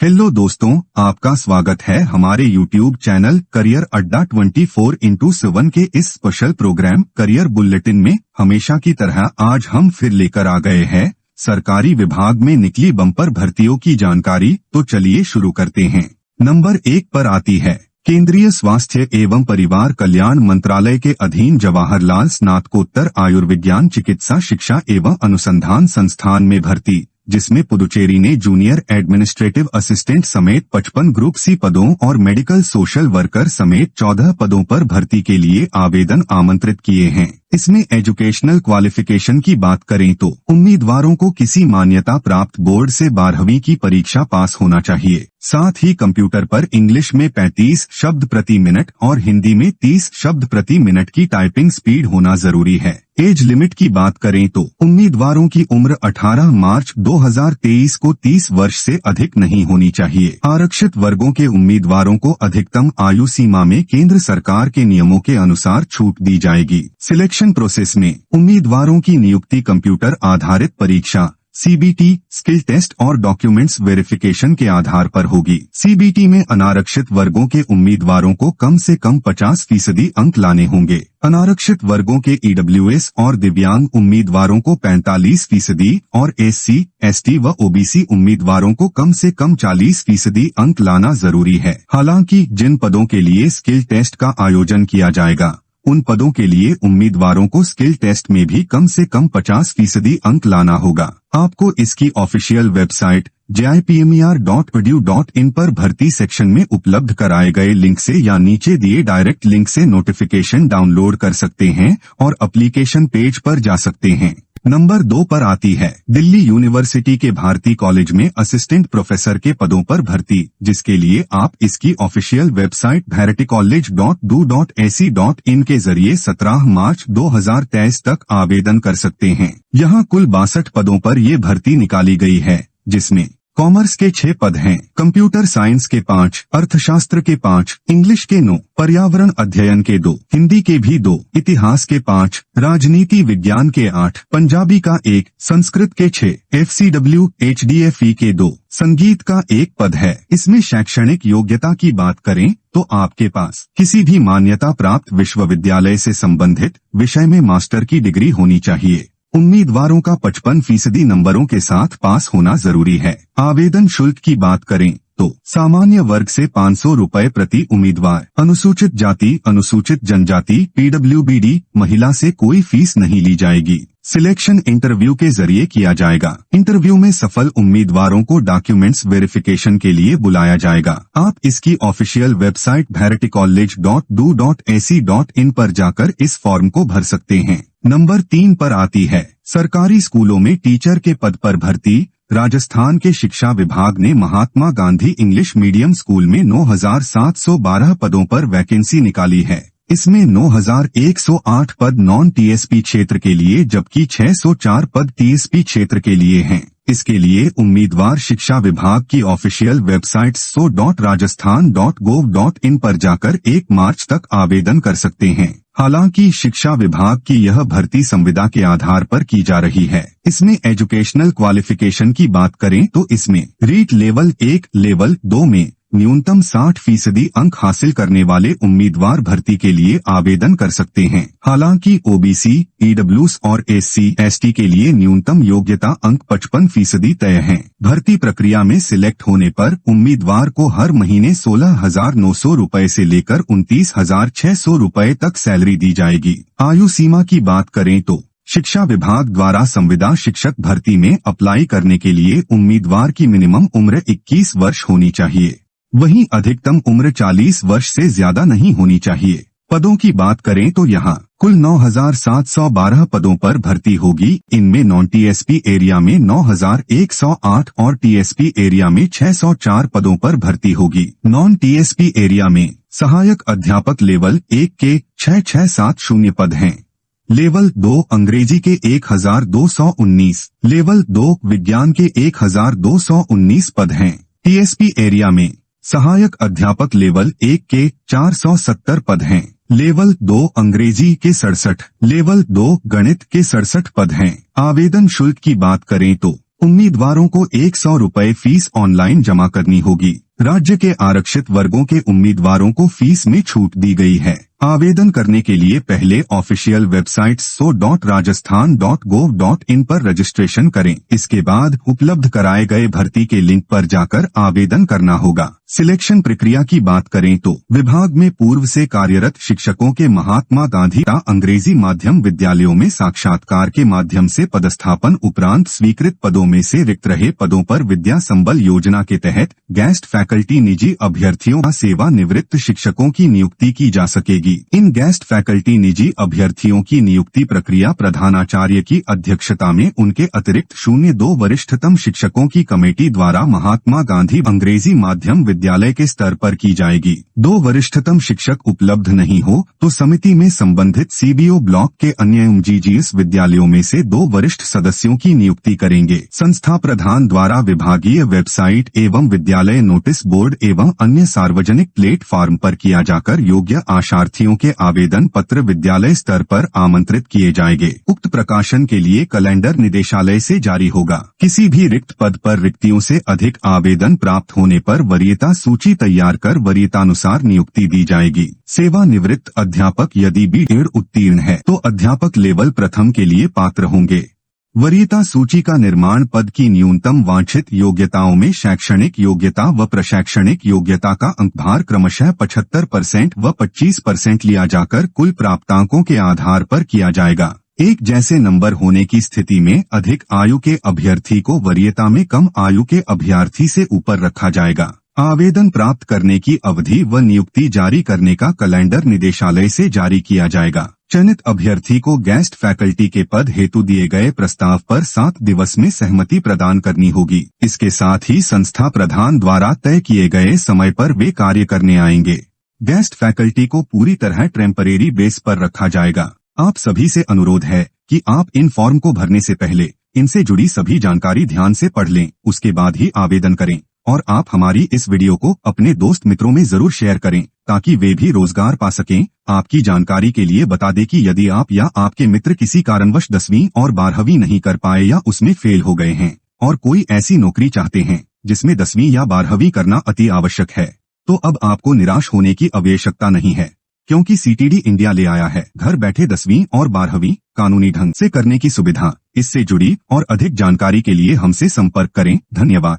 Hello दोस्तों, आपका स्वागत है हमारे YouTube चैनल करियर अड्डा 24x7 के इस स्पेशल प्रोग्राम करियर बुलेटिन में। हमेशा की तरह आज हम फिर लेकर आ गए हैं सरकारी विभाग में निकली बम्पर भर्तियों की जानकारी। तो चलिए शुरू करते हैं। नंबर 1 पर आती है केंद्रीय स्वास्थ्य एवं परिवार कल्याण मंत्रालय के अधीन जवाहरलाल स्नातकोत्तर आयुर्विज्ञान चिकित्सा शिक्षा एवं अनुसंधान संस्थान में भर्ती, जिसमें पुदुचेरी ने जूनियर एडमिनिस्ट्रेटिव असिस्टेंट समेत 55 ग्रुप सी पदों और मेडिकल सोशल वर्कर समेत 14 पदों पर भर्ती के लिए आवेदन आमंत्रित किए हैं। इसमें एजुकेशनल क्वालिफिकेशन की बात करें तो उम्मीदवारों को किसी मान्यता प्राप्त बोर्ड से 12वीं की परीक्षा पास होना चाहिए। साथ ही कंप्यूटर पर इंग्लिश में 35 शब्द प्रति मिनट और हिंदी में 30 शब्द प्रति मिनट की टाइपिंग स्पीड होना जरूरी है। एज लिमिट की बात करें तो उम्मीदवारों की उम्र 18 मार्च 2023 को 30 वर्ष से अधिक नहीं होनी चाहिए। आरक्षित वर्गों के उम्मीदवारों को अधिकतम आयु सीमा में केंद्र सरकार के नियमों के अनुसार छूट दी जाएगी। सिलेक्शन प्रोसेस में उम्मीदवारों की नियुक्ति कंप्यूटर आधारित परीक्षा CBT, स्किल टेस्ट और डॉक्यूमेंट्स वेरिफिकेशन के आधार पर होगी। CBT में अनारक्षित वर्गों के उम्मीदवारों को कम से कम 50% अंक लाने होंगे। अनारक्षित वर्गों के EWS और दिव्यांग उम्मीदवारों को 45% और SC, ST व OBC उम्मीदवारों को कम से कम 40% अंक लाना जरूरी है। हालांकि जिन पदों के लिए स्किल टेस्ट का आयोजन किया जाएगा, उन पदों के लिए उम्मीदवारों को स्किल टेस्ट में भी कम से कम 50% अंक लाना होगा। आपको इसकी ऑफिशियल वेबसाइट jipmer.edu.in पर भर्ती सेक्शन में उपलब्ध कराए गए लिंक से या नीचे दिए डायरेक्ट लिंक से नोटिफिकेशन डाउनलोड कर सकते हैं और एप्लीकेशन पेज पर जा सकते हैं। नंबर 2 पर आती है दिल्ली यूनिवर्सिटी के भारती कॉलेज में असिस्टेंट प्रोफेसर के पदों पर भर्ती, जिसके लिए आप इसकी ऑफिशियल वेबसाइट bharaticollege.do.ac.in के जरिए 17 मार्च 2023 तक आवेदन कर सकते हैं। यहाँ कुल 62 पदों पर ये भर्ती निकाली गई है, जिसमें कॉमर्स के 6 पद हैं, कंप्यूटर साइंस के 5, अर्थशास्त्र के 5, इंग्लिश के 9, पर्यावरण अध्ययन के 2, हिंदी के भी 2, इतिहास के 5, राजनीति विज्ञान के 8, पंजाबी का 1, संस्कृत के 6, FCW HDFE के 2, संगीत का 1 पद है। इसमें शैक्षणिक योग्यता की बात करें तो आपके पास किसी भी मान्यता प्राप्त विश्वविद्यालय से संबंधित विषय में मास्टर की डिग्री होनी चाहिए। उम्मीदवारों का 55% नंबरों के साथ पास होना जरूरी है। आवेदन शुल्क की बात करें तो सामान्य वर्ग से 500 रुपए प्रति उम्मीदवार, अनुसूचित जाति अनुसूचित जनजाति PWBD महिला से कोई फीस नहीं ली जाएगी। सिलेक्शन इंटरव्यू के जरिए किया जाएगा। इंटरव्यू में सफल उम्मीदवारों को डॉक्यूमेंट्स वेरिफिकेशन के लिए बुलाया जाएगा। आप इसकी ऑफिशियल वेबसाइट bharaticollege.do.ac.in पर जाकर इस फॉर्म को भर सकते हैं। नंबर 3 पर आती है सरकारी स्कूलों में टीचर के पद पर भर्ती। राजस्थान के शिक्षा विभाग ने Mahatma Gandhi English medium school में 9,712 पदों पर वैकेंसी निकाली है। इसमें 9,108 पद नॉन TSP क्षेत्र के लिए जबकि 604 पद TSP क्षेत्र के लिए हैं। इसके लिए उम्मीदवार शिक्षा विभाग की ऑफिशियल वेबसाइट so.rajasthan.gov.in पर जाकर 1 मार्च तक आवेदन कर सकते हैं। हालांकि शिक्षा विभाग की यह भर्ती संविदा के आधार पर की जा रही है। इसमें एजुकेशनल क्वालिफिकेशन की बात करें तो इसमें रीट लेवल 1, लेवल 2 में न्यूनतम 60% अंक हासिल करने वाले उम्मीदवार भर्ती के लिए आवेदन कर सकते हैं। हालांकि OBC, EWS और SC, ST के लिए न्यूनतम योग्यता अंक 55% तय हैं। भर्ती प्रक्रिया में सिलेक्ट होने पर उम्मीदवार को हर महीने 16,900 रुपए से लेकर 29,600 रुपए तक सैलरी दी जाएगी। आयु सीमा की बात करें तो शिक्षा विभाग द्वारा संविदा शिक्षक भर्ती में अप्लाई करने के लिए उम्मीदवार की मिनिमम उम्र 21 वर्ष होनी चाहिए। वहीं अधिकतम उम्र 40 वर्ष से ज्यादा नहीं होनी चाहिए। पदों की बात करें तो यहाँ कुल 9,712 पदों पर भर्ती होगी। इनमें नॉन TSP एरिया में 9,108 और TSP एरिया में 604 पदों पर भर्ती होगी। नॉन TSP एरिया में सहायक अध्यापक लेवल 1 के 6,670 पद हैं। लेवल 2 अंग्रेजी के 1,219, लेवल 2 विज्ञान के 1,219 पद हैं। TSP एरिया में सहायक अध्यापक लेवल 1 के 470 पद हैं। लेवल 2 अंग्रेजी के 67, लेवल 2 गणित के 67 पद हैं। आवेदन शुल्क की बात करें तो उम्मीदवारों को 100 रुपए फीस ऑनलाइन जमा करनी होगी। राज्य के आरक्षित वर्गों के उम्मीदवारों को फीस में छूट दी गई है। आवेदन करने के लिए पहले ऑफिशियल वेबसाइट so.rajasthan.gov.in पर रजिस्ट्रेशन करें। इसके बाद उपलब्ध कराए गए भर्ती के लिंक पर जाकर आवेदन करना होगा। सिलेक्शन प्रक्रिया की बात करें तो विभाग में पूर्व से कार्यरत शिक्षकों के महात्मा गांधी अंग्रेजी माध्यम विद्यालयों में साक्षात्कार के माध्यम से पदस्थापन उपरांत स्वीकृत पदों में से रिक्त रहे पदों पर विद्या संबल योजना के तहत गेस्ट फैकल्टी निजी अभ्यर्थियों का सेवानिवृत्त शिक्षकों की नियुक्ति की जा सकेगी। इन गेस्ट फैकल्टी निजी अभ्यर्थियों की नियुक्ति प्रक्रिया प्रधानाचार्य की अध्यक्षता में उनके अतिरिक्त 02 वरिष्ठतम शिक्षकों की कमेटी द्वारा महात्मा गांधी अंग्रेजी माध्यम विद्यालय के स्तर पर की जाएगी। 2 वरिष्ठतम शिक्षक उपलब्ध नहीं हो तो समिति में संबंधित सीबीओ ब्लॉक के अन्य एमजीजीएस विद्यालयों में से 2 वरिष्ठ सदस्यों की नियुक्ति करेंगे। संस्था प्रधान द्वारा विभागीय वेबसाइट एवं विद्यालय नोटिस बोर्ड एवं अन्य सार्वजनिक प्लेटफॉर्म पर किया जाकर योग्य आशार्थियों के आवेदन पत्र विद्यालय स्तर पर आमंत्रित किए जाएंगे। उक्त प्रकाशन के लिए कैलेंडर निदेशालय से जारी होगा। किसी भी रिक्त पद पर रिक्तियों से अधिक आवेदन प्राप्त होने पर वरीयता सूची तैयार कर वरीयतानुसार नियुक्ति दी जाएगी। सेवानिवृत्त अध्यापक यदि B.Ed उत्तीर्ण है तो अध्यापक लेवल प्रथम के लिए पात्र होंगे। वरीयता सूची का निर्माण पद की न्यूनतम वांछित योग्यताओं में शैक्षणिक योग्यता व प्रशैक्षणिक योग्यता का अंकभार क्रमशः 75% व 25% लिया जाकर कुल प्राप्तांकों के आधार पर किया जाएगा। एक जैसे नंबर होने की स्थिति में अधिक आयु के अभ्यर्थी को वरीयता में कम आयु के अभ्यर्थी से ऊपर रखा जाएगा। आवेदन प्राप्त करने की अवधि व नियुक्ति जारी करने का कैलेंडर निदेशालय से जारी किया जाएगा। चयनित अभ्यर्थी को गेस्ट फैकल्टी के पद हेतु दिए गए प्रस्ताव पर 7 दिवस में सहमति प्रदान करनी होगी। इसके साथ ही संस्था प्रधान द्वारा तय किए गए समय पर वे कार्य करने आएंगे। गेस्ट फैकल्टी को पूरी तरह टेम्परेरी बेस पर रखा जाएगा। आप सभी से अनुरोध है कि आप इन फॉर्म को भरने से पहले इनसे जुड़ी सभी जानकारी ध्यान से पढ़ लें, उसके बाद ही आवेदन करें। और आप हमारी इस वीडियो को अपने दोस्त मित्रों में जरूर शेयर करें ताकि वे भी रोजगार पा सकें। आपकी जानकारी के लिए बता दें कि यदि आप या आपके मित्र किसी कारणवश 10वीं और 12वीं नहीं कर पाए या उसमें फेल हो गए हैं और कोई ऐसी नौकरी चाहते हैं जिसमें 10वीं या 12वीं करना अति आवश्यक है, तो अब आपको निराश होने की आवश्यकता नहीं है, क्योंकि सीटीडी इंडिया ले आया है घर बैठे 10वीं और 12वीं कानूनी ढंग से करने की सुविधा। इससे जुड़ी और अधिक जानकारी के लिए हमसे संपर्क करें। धन्यवाद।